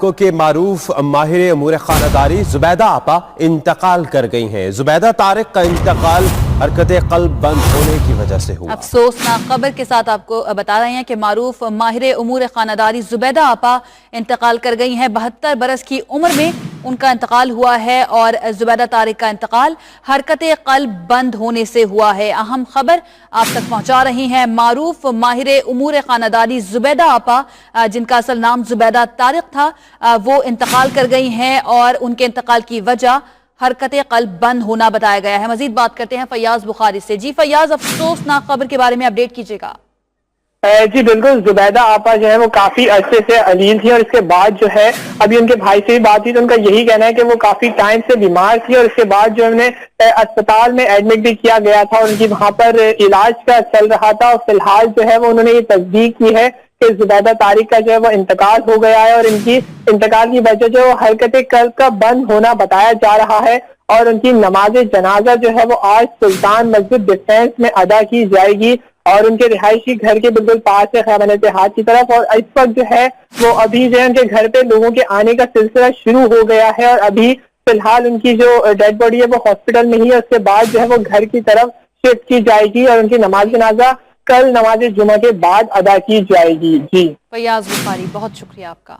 کو کہ معروف ماہر امور خانہ زبیدہ آپا انتقال کر گئی ہیں۔ زبیدہ طارق کا انتقال حرکت قلب بند ہونے کی وجہ سے ہوا۔ افسوسناک خبر کے ساتھ آپ کو بتا رہے ہیں کہ معروف ماہر امور خانہ داری زبیدہ آپا انتقال کر گئی ہیں۔ 72 برس کی عمر میں ان کا انتقال ہوا ہے اور زبیدہ طارق کا انتقال حرکت قلب بند ہونے سے ہوا ہے۔ اہم خبر آپ تک پہنچا رہی ہیں۔ معروف ماہر امور خانہ داری زبیدہ آپا جن کا اصل نام زبیدہ طارق تھا وہ انتقال کر گئی ہیں اور ان کے انتقال کی وجہ حرکت قلب بند ہونا بتایا گیا ہے۔ مزید بات کرتے ہیں فیاض بخاری سے۔ جی فیاض، افسوسناک خبر کے بارے میں اپڈیٹ کیجیے گا۔ جی بالکل، زبیدہ آپا جو ہے وہ کافی عرصے سے علیل تھی اور اس کے بعد جو ہے ابھی ان کے بھائی سے بھی بات ہوئی تو ان کا یہی کہنا ہے کہ وہ کافی ٹائم سے بیمار تھی اور اس کے بعد جو انہیں اسپتال میں ایڈمٹ بھی کیا گیا تھا اور ان کی وہاں پر علاج کا چل رہا تھا، اور فی الحال جو ہے وہ انہوں نے یہ تصدیق کی ہے کہ زبیدہ طارق کا جو ہے وہ انتقال ہو گیا ہے اور ان کی انتقال کی وجہ جو حرکت قلب کا بند ہونا بتایا جا رہا ہے، اور ان کی نماز جنازہ جو ہے وہ آج سلطان مسجد ڈیفینس میں ادا کی جائے گی اور ان کے رہائشی گھر کے بالکل پاس ہے خیبر اتحاد کی طرف، اور اس وقت جو ہے وہ ابھی جو ہے ان کے گھر پہ لوگوں کے آنے کا سلسلہ شروع ہو گیا ہے، اور ابھی فی الحال ان کی جو ڈیڈ باڈی ہے وہ ہاسپٹل میں ہی ہے، اس کے بعد جو ہے وہ گھر کی طرف شفٹ کی جائے گی اور ان کی نماز جنازہ کل نماز جمعہ کے بعد ادا کی جائے گی۔ جی فیاض بخاری، بہت شکریہ آپ کا۔